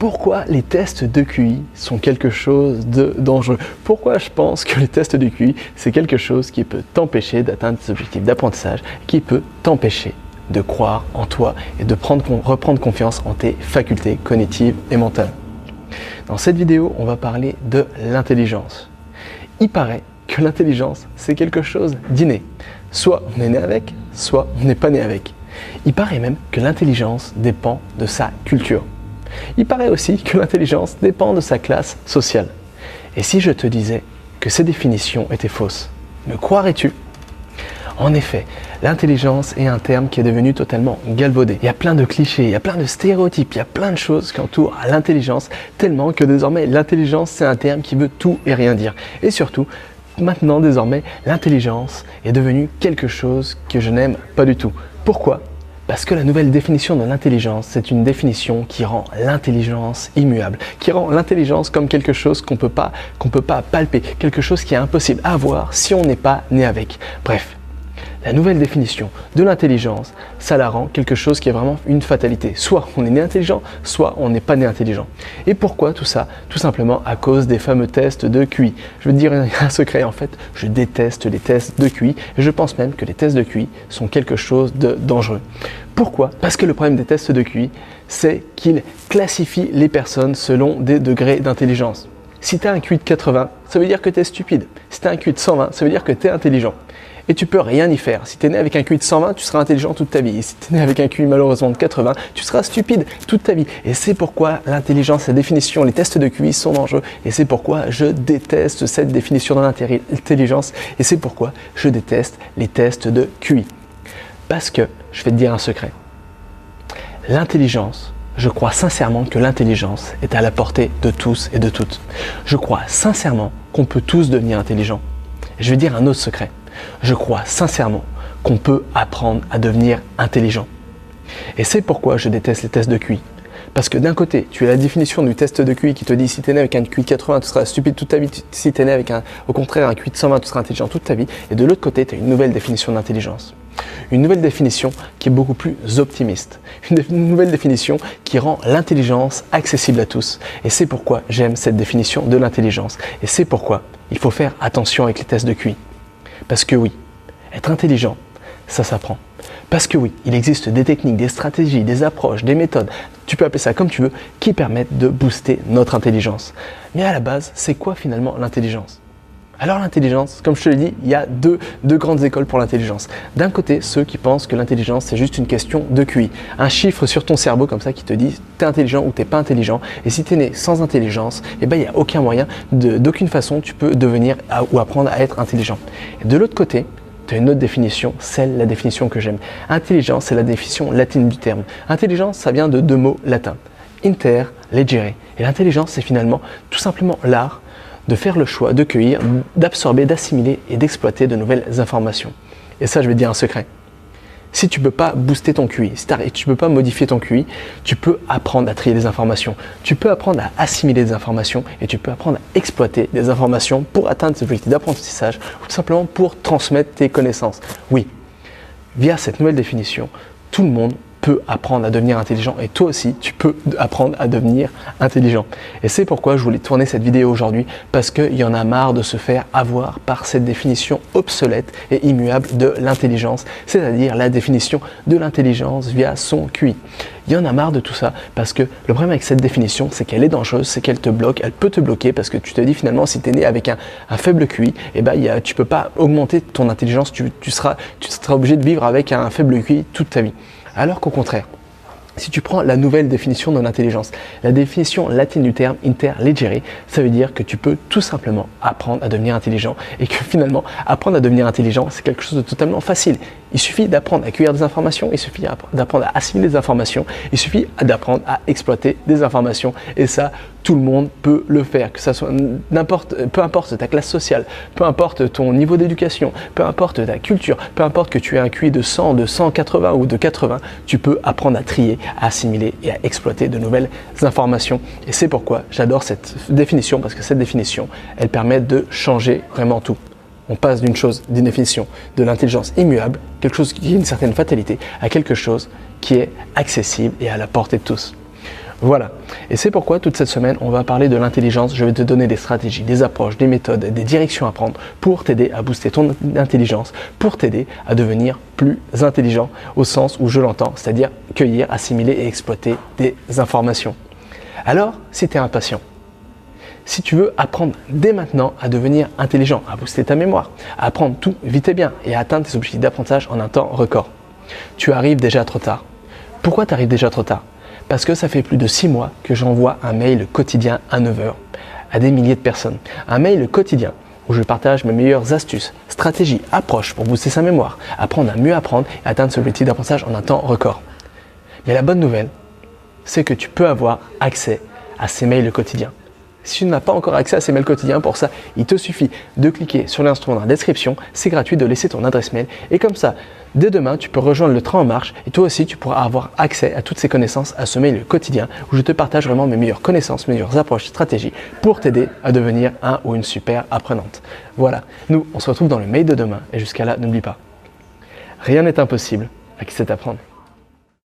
Pourquoi les tests de QI sont quelque chose de dangereux? Pourquoi je pense que les tests de QI, c'est quelque chose qui peut t'empêcher d'atteindre tes objectifs d'apprentissage, qui peut t'empêcher de croire en toi et de reprendre confiance en tes facultés cognitives et mentales. Dans cette vidéo, on va parler de l'intelligence. Il paraît que l'intelligence, c'est quelque chose d'inné. Soit on est né avec, soit on n'est pas né avec. Il paraît même que l'intelligence dépend de sa culture. Il paraît aussi que l'intelligence dépend de sa classe sociale. Et si je te disais que ces définitions étaient fausses, me croirais-tu? En effet, l'intelligence est un terme qui est devenu totalement galvaudé. Il y a plein de clichés, il y a plein de stéréotypes, il y a plein de choses qui entourent l'intelligence, tellement que désormais l'intelligence c'est un terme qui veut tout et rien dire. Et surtout, maintenant désormais, l'intelligence est devenue quelque chose que je n'aime pas du tout. Pourquoi ? Parce que la nouvelle définition de l'intelligence, c'est une définition qui rend l'intelligence immuable, qui rend l'intelligence comme quelque chose qu'on peut pas palper, quelque chose qui est impossible à avoir si on n'est pas né avec. Bref, la nouvelle définition de l'intelligence, ça la rend quelque chose qui est vraiment une fatalité. Soit on est né intelligent, soit on n'est pas né intelligent. Et pourquoi tout ça? Tout simplement à cause des fameux tests de QI. Je veux te dire un secret, en fait, je déteste les tests de QI et je pense même que les tests de QI sont quelque chose de dangereux. Pourquoi? Parce que le problème des tests de QI, c'est qu'ils classifient les personnes selon des degrés d'intelligence. Si tu as un QI de 80, ça veut dire que tu es stupide. Si tu as un QI de 120, ça veut dire que tu es intelligent. Et tu peux rien y faire. Si tu es né avec un QI de 120, tu seras intelligent toute ta vie. Et si tu es né avec un QI malheureusement de 80, tu seras stupide toute ta vie. Et c'est pourquoi l'intelligence, la définition, les tests de QI sont dangereux. Et c'est pourquoi je déteste cette définition de l'intelligence. Et c'est pourquoi je déteste les tests de QI. Parce que, je vais te dire un secret. L'intelligence, je crois sincèrement que l'intelligence est à la portée de tous et de toutes. Je crois sincèrement qu'on peut tous devenir intelligents. Je vais dire un autre secret. Je crois sincèrement qu'on peut apprendre à devenir intelligent. Et c'est pourquoi je déteste les tests de QI. Parce que d'un côté, tu as la définition du test de QI qui te dit si tu es né avec un QI de 80, tu seras stupide toute ta vie. Si tu es né avec au contraire un QI de 120, tu seras intelligent toute ta vie. Et de l'autre côté, tu as une nouvelle définition d'intelligence. Une nouvelle définition qui est beaucoup plus optimiste. Une nouvelle définition qui rend l'intelligence accessible à tous. Et c'est pourquoi j'aime cette définition de l'intelligence. Et c'est pourquoi il faut faire attention avec les tests de QI. Parce que oui, être intelligent, ça s'apprend. Parce que oui, il existe des techniques, des stratégies, des approches, des méthodes, tu peux appeler ça comme tu veux, qui permettent de booster notre intelligence. Mais à la base, c'est quoi finalement l'intelligence? Alors l'intelligence, comme je te l'ai dit, il y a deux grandes écoles pour l'intelligence. D'un côté, ceux qui pensent que l'intelligence, c'est juste une question de QI. Un chiffre sur ton cerveau comme ça qui te dit t'es intelligent ou t'es pas intelligent. Et si t'es né sans intelligence, eh ben, il n'y a aucun moyen, d'aucune façon, tu peux devenir ou apprendre à être intelligent. Et de l'autre côté, tu as une autre définition, la définition que j'aime. Intelligence, c'est la définition latine du terme. Intelligence, ça vient de deux mots latins. Inter, legere. Et l'intelligence, c'est finalement tout simplement l'art de faire le choix de cueillir, d'absorber, d'assimiler et d'exploiter de nouvelles informations. Et ça, je vais te dire un secret. Si tu ne peux pas booster ton QI, si tu ne peux pas modifier ton QI, tu peux apprendre à trier des informations, tu peux apprendre à assimiler des informations et tu peux apprendre à exploiter des informations pour atteindre tes objectifs d'apprentissage ou tout simplement pour transmettre tes connaissances. Oui, via cette nouvelle définition, tout le monde peut apprendre à devenir intelligent et toi aussi tu peux apprendre à devenir intelligent. Et c'est pourquoi je voulais tourner cette vidéo aujourd'hui, parce qu'il y en a marre de se faire avoir par cette définition obsolète et immuable de l'intelligence, c'est-à-dire la définition de l'intelligence via son QI. Il y en a marre de tout ça parce que le problème avec cette définition, c'est qu'elle est dangereuse, c'est qu'elle te bloque, elle peut te bloquer parce que tu te dis finalement si tu es né avec un faible QI, eh ben, tu ne peux pas augmenter ton intelligence, tu seras obligé de vivre avec un faible QI toute ta vie. Alors qu'au contraire, si tu prends la nouvelle définition de l'intelligence, la définition latine du terme inter legere, ça veut dire que tu peux tout simplement apprendre à devenir intelligent et que finalement, apprendre à devenir intelligent, c'est quelque chose de totalement facile. Il suffit d'apprendre à cueillir des informations, il suffit d'apprendre à assimiler des informations, il suffit d'apprendre à exploiter des informations et ça, tout le monde peut le faire, que ça soit peu importe ta classe sociale, peu importe ton niveau d'éducation, peu importe ta culture, peu importe que tu aies un QI de 100, de 180 ou de 80, tu peux apprendre à trier, à assimiler et à exploiter de nouvelles informations. Et c'est pourquoi j'adore cette définition, parce que cette définition, elle permet de changer vraiment tout. On passe d'une définition de l'intelligence immuable, quelque chose qui est une certaine fatalité, à quelque chose qui est accessible et à la portée de tous. Voilà. Et c'est pourquoi toute cette semaine, on va parler de l'intelligence. Je vais te donner des stratégies, des approches, des méthodes, des directions à prendre pour t'aider à booster ton intelligence, pour t'aider à devenir plus intelligent au sens où je l'entends, c'est-à-dire cueillir, assimiler et exploiter des informations. Alors, si tu es impatient, si tu veux apprendre dès maintenant à devenir intelligent, à booster ta mémoire, à apprendre tout vite et bien et à atteindre tes objectifs d'apprentissage en un temps record, tu arrives déjà trop tard. Pourquoi tu arrives déjà trop tard? Parce que ça fait plus de 6 mois que j'envoie un mail quotidien à 9 h à des milliers de personnes. Un mail quotidien où je partage mes meilleures astuces, stratégies, approches pour booster sa mémoire, apprendre à mieux apprendre et atteindre ce objectif d'apprentissage en un temps record. Mais la bonne nouvelle, c'est que tu peux avoir accès à ces mails quotidiens. Si tu n'as pas encore accès à ces mails quotidiens, pour ça, il te suffit de cliquer sur l'instrument dans la description. C'est gratuit, de laisser ton adresse mail. Et comme ça, dès demain, tu peux rejoindre le train en marche et toi aussi, tu pourras avoir accès à toutes ces connaissances, à ce mail quotidien où je te partage vraiment mes meilleures connaissances, mes meilleures approches, stratégies pour t'aider à devenir un ou une super apprenante. Voilà, nous, on se retrouve dans le mail de demain et jusqu'à là, n'oublie pas, rien n'est impossible à qui sait apprendre.